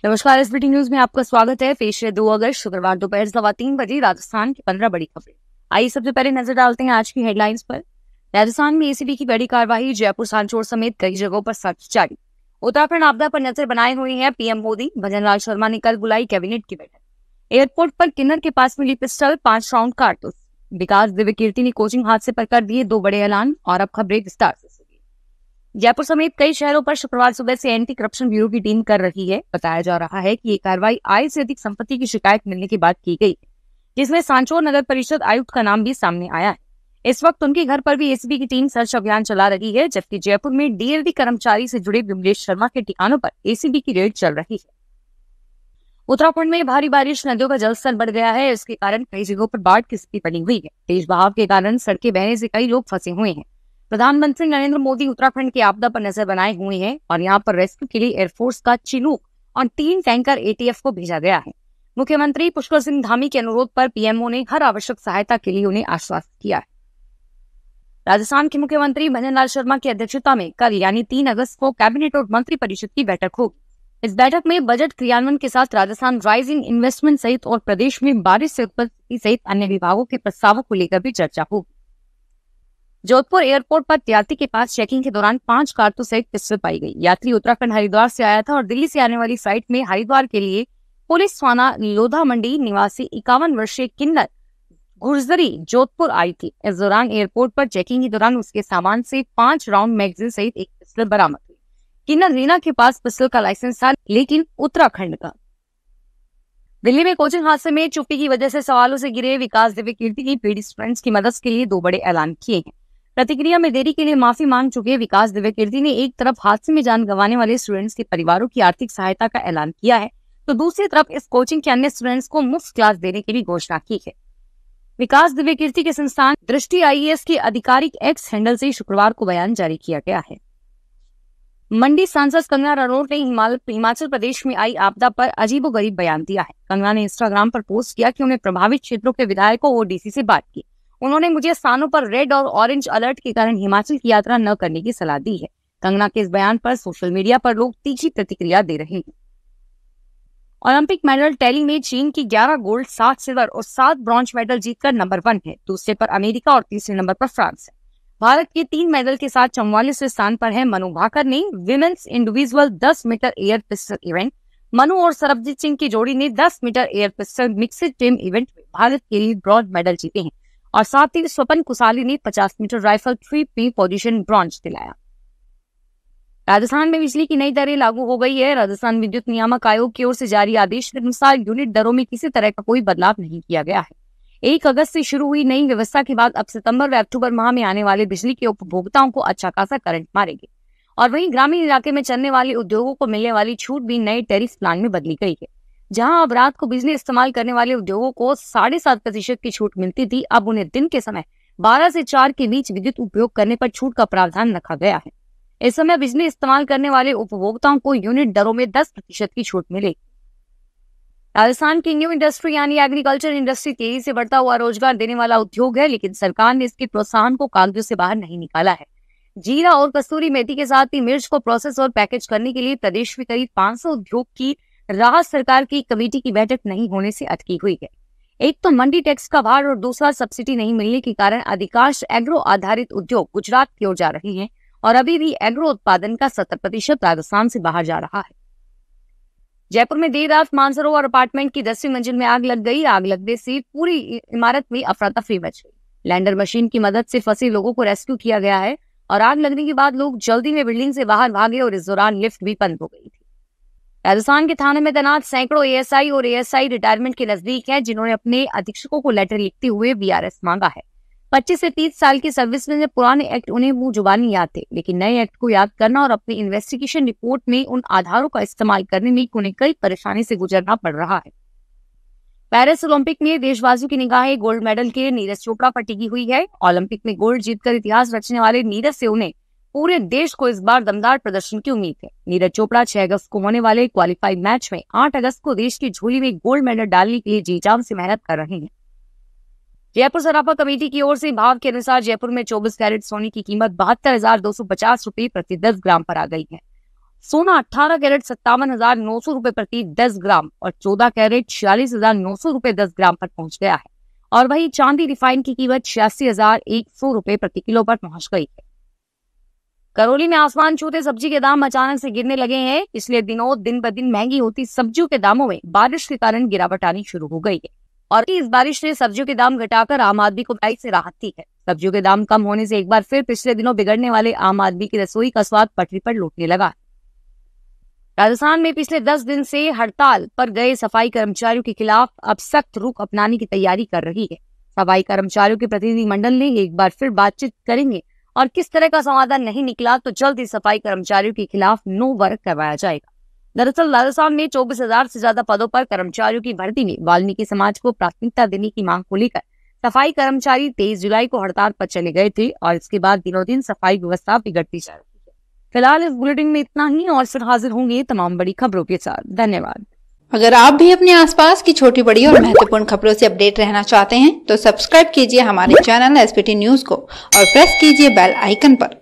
नमस्कार, इस breaking news में आपका स्वागत है। पेश है 2 अगस्त शुक्रवार दोपहर 3:15 बजे राजस्थान की 15 बड़ी खबरें। आइए सबसे पहले नजर डालते हैं आज की हेडलाइंस पर। राजस्थान में एसीबी की बड़ी कार्रवाई, जयपुर सांचौर समेत कई जगहों पर सर्च जारी। उत्तराखंड आपदा पर नजर बनाए हुए हैं पीएम मोदी। भजनलाल शर्मा ने कल बुलाई कैबिनेट की बैठक। एयरपोर्ट पर किन्नर के पास मिली पिस्टल, 5 राउंड कारतूस। विकास दिव्य कीर्ति ने कोचिंग हादसे पर कर दिए 2 बड़े ऐलान। और अब खबरें विस्तार से। जयपुर समेत कई शहरों पर शुक्रवार सुबह से एंटी करप्शन ब्यूरो की टीम कर रही है। बताया जा रहा है कि ये कार्रवाई आय से अधिक संपत्ति की शिकायत मिलने के बाद की गई, जिसमें सांचौर नगर परिषद आयुक्त का नाम भी सामने आया है। इस वक्त उनके घर पर भी एसीबी की टीम सर्च अभियान चला रही है, जबकि जयपुर में डीएलडी कर्मचारी से जुड़े विमलेश शर्मा के ठिकानों पर एसीबी की रेड चल रही है। उत्तराखंड में भारी बारिश, नदियों का जलस्तर बढ़ गया है। इसके कारण कई जगहों पर बाढ़ की स्थिति बनी हुई है। तेज बहाव के कारण सड़कें बहने से कई लोग फंसे हुए हैं। प्रधानमंत्री नरेंद्र मोदी उत्तराखंड की आपदा पर नजर बनाए हुए हैं और यहाँ पर रेस्क्यू के लिए एयरफोर्स का चिनूक और 3 टैंकर एटीएफ को भेजा गया है। मुख्यमंत्री पुष्कर सिंह धामी के अनुरोध पर पीएमओ ने हर आवश्यक सहायता के लिए उन्हें आश्वस्त किया है। राजस्थान के मुख्यमंत्री भजनलाल शर्मा की अध्यक्षता में कल यानी 3 अगस्त को कैबिनेट और मंत्री परिषद की बैठक होगी। इस बैठक में बजट क्रियान्वयन के साथ राजस्थान राइजिंग इन्वेस्टमेंट सहित और प्रदेश में बारिश से उत्पत्ति सहित अन्य विभागों के प्रस्तावों को लेकर भी चर्चा होगी। जोधपुर एयरपोर्ट पर यात्री के पास चेकिंग के दौरान 5 कारतूस सहित पिस्टल पाई गई। यात्री उत्तराखंड हरिद्वार से आया था और दिल्ली से आने वाली फ्लाइट में हरिद्वार के लिए पुलिस थाना लोधा मंडी निवासी 51 वर्षीय किन्नर गुर्जरी जोधपुर आई थी। इस दौरान एयरपोर्ट पर चेकिंग के दौरान उसके सामान से 5 राउंड मैगजीन सहित एक पिस्टल बरामद हुई। किन्नर रीना के पास पिस्टल का लाइसेंस था, लेकिन उत्तराखंड का। दिल्ली में कोचिंग हादसे में चुप्पी की वजह से सवालों से घिरे विकास दिव्य कीर्ति की पीड़ित स्टूडेंट्स की मदद के लिए 2 बड़े ऐलान किए हैं। प्रतिक्रिया में देरी के लिए माफी मांग चुके विकास दिव्य कीर्ति ने एक तरफ हादसे में जान गंवाने वाले स्टूडेंट्स के परिवारों की आर्थिक सहायता का ऐलान किया है, तो दूसरी तरफ इस कोचिंग के अन्य स्टूडेंट्स को मुफ्त क्लास देने की भी घोषणा की है। विकास दिव्य कीर्ति के संस्थान दृष्टि आईएएस के आधिकारिक एक्स हैंडल से शुक्रवार को बयान जारी किया गया है। मंडी सांसद कंगना रनौत ने हिमाचल प्रदेश में आई आपदा पर अजीबोगरीब बयान दिया है। कंगना ने इंस्टाग्राम पर पोस्ट किया कि उन्हें प्रभावित क्षेत्रों के विधायकों और डीसी से बात की। उन्होंने मुझे स्थानों पर रेड और ऑरेंज अलर्ट के कारण हिमाचल की यात्रा न करने की सलाह दी है। कंगना के इस बयान पर सोशल मीडिया पर लोग तीखी प्रतिक्रिया दे रहे हैं। ओलंपिक मेडल टैली में चीन की 11 गोल्ड, 7 सिल्वर और 7 ब्रॉन्ज मेडल जीतकर नंबर 1 है। दूसरे पर अमेरिका और तीसरे नंबर पर फ्रांस है। भारत के 3 मेडल के साथ 44वें स्थान पर है मनु भाकर ने women's individual 10 metre air pistol event. Manu और सरबजीत सिंह की जोड़ी ने 10 metre air pistol mixed team event में भारत के लिए ब्रॉन्ज मेडल जीते हैं और साथ ही स्वपन कुसाली ने 50 metre rifle 3P position bronze दिलाया। राजस्थान में बिजली की नई दरें लागू हो गई है। राजस्थान विद्युत नियामक आयोग की ओर से जारी आदेश के अनुसार यूनिट दरों में किसी तरह का कोई बदलाव नहीं किया गया है। 1 अगस्त से शुरू हुई नई व्यवस्था के बाद अब सितंबर व अक्टूबर माह में आने वाले बिजली के उपभोक्ताओं को अच्छा खासा करंट मारेगी। और वहीं ग्रामीण इलाके में चलने वाले उद्योगों को मिलने वाली छूट भी नए टैरिफ प्लान में बदली गई है। जहां अब रात को बिजली इस्तेमाल करने वाले उद्योगों को 7.5% की छूट मिलती थी, अब उन्हें दिन के समय 12 से 4 के बीच विद्युत उपयोग करने पर छूट का प्रावधान रखा गया है। इस समय बिजली इस्तेमाल करने वाले उपभोक्ताओं को यूनिट दरों में 10% की छूट मिलेगी। राजस्थान की न्यू इंडस्ट्री यानी एग्रीकल्चर इंडस्ट्री तेजी से बढ़ता हुआ रोजगार देने वाला उद्योग है, लेकिन सरकार ने इसके प्रोत्साहन को कागजों से बाहर नहीं निकाला है। जीरा और कसूरी मेथी के साथ ही मिर्च को प्रोसेस और पैकेज करने के लिए प्रदेश में करीब 500 उद्योग की राहत सरकार की कमेटी की बैठक नहीं होने से अटकी हुई है। एक तो मंडी टैक्स का भार और दूसरा सब्सिडी नहीं मिलने के कारण अधिकांश एग्रो आधारित उद्योग गुजरात की ओर जा रहे हैं और अभी भी एग्रो उत्पादन का 70% राजस्थान से बाहर जा रहा है। जयपुर में देर रात मानसरोवर अपार्टमेंट की 10वीं मंजिल में आग लग गई। आग लगने से पूरी इमारत में अफरा तफरी मच गई। लैंडर मशीन की मदद से फंसे लोगों को रेस्क्यू किया गया है और आग लगने के बाद लोग जल्दी में बिल्डिंग से बाहर भागे और इस दौरान लिफ्ट भी बंद हो गई थी। राजस्थान के थाने में तैनात सैकड़ों एएसआई और एएसआई रिटायरमेंट के नजदीक हैं, जिन्होंने अपने अधीक्षकों को लेटर लिखते हुए वीआरएस मांगा है। 25 से 30 साल की सर्विस में पुराने एक्ट उन्हें मुंह जुबानी याद थे, लेकिन नए एक्ट को याद करना और अपनी इन्वेस्टिगेशन रिपोर्ट में उन आधारों का इस्तेमाल करने में उन्हें कई परेशानी से गुजरना पड़ रहा है। पेरिस ओलंपिक में देशवासियों की निगाहें गोल्ड मेडल के नीरज चोपड़ा पर टिकी हुई है। ओलंपिक में गोल्ड जीतकर इतिहास रचने वाले नीरज से उन्हें पूरे देश को इस बार दमदार प्रदर्शन की उम्मीद है। नीरज चोपड़ा 6 अगस्त को होने वाले क्वालिफाइड मैच में 8 अगस्त को देश की झोली में गोल्ड मेडल डालने के लिए जी जान से मेहनत कर रहे हैं। जयपुर सराफा कमेटी की ओर से भाव के अनुसार जयपुर में 24 कैरेट सोने की कीमत 72,250 रुपए प्रति 10 ग्राम पर आ गई है। सोना 18 कैरेट 57,900 रुपए प्रति 10 ग्राम और 14 कैरेट 46,900 रुपए 10 ग्राम पर पहुंच गया है। और वही चांदी रिफाइन की कीमत 86,100 रुपए प्रति किलो पर पहुंच गई है। करौली में आसमान छूते सब्जी के दाम अचानक से गिरने लगे हैं। पिछले दिनों दिन ब दिन महंगी होती सब्जियों के दामों में बारिश के कारण गिरावट आनी शुरू हो गई है और इस बारिश ने सब्जियों के दाम घटाकर आम आदमी को महंगाई से राहत दी है। सब्जियों के दाम कम होने से एक बार फिर पिछले दिनों बिगड़ने वाले आम आदमी की रसोई का स्वाद पटरी पर लौटने लगा। राजस्थान में पिछले 10 दिन से हड़ताल पर गए सफाई कर्मचारियों के खिलाफ अब सख्त रुख अपनाने की तैयारी कर रही है। सफाई कर्मचारियों के प्रतिनिधिमंडल ने एक बार फिर बातचीत करेंगे और किस तरह का समाधान नहीं निकला तो जल्द ही सफाई कर्मचारियों के खिलाफ नो वर्क करवाया जाएगा। दरअसल राजस्थान में 24,000 से ज्यादा पदों पर कर्मचारियों की भर्ती में वाल्मीकि समाज को प्राथमिकता देने की मांग को लेकर सफाई कर्मचारी 23 जुलाई को हड़ताल पर चले गए थे और इसके बाद दिनों दिन सफाई व्यवस्था बिगड़ती जा रही है। फिलहाल इस बुलेटिन में इतना ही और फिर हाजिर होंगे तमाम बड़ी खबरों के साथ। धन्यवाद। अगर आप भी अपने आसपास की छोटी बड़ी और महत्वपूर्ण खबरों से अपडेट रहना चाहते हैं तो सब्सक्राइब कीजिए हमारे चैनल SPT न्यूज को और प्रेस कीजिए बेल आइकन पर।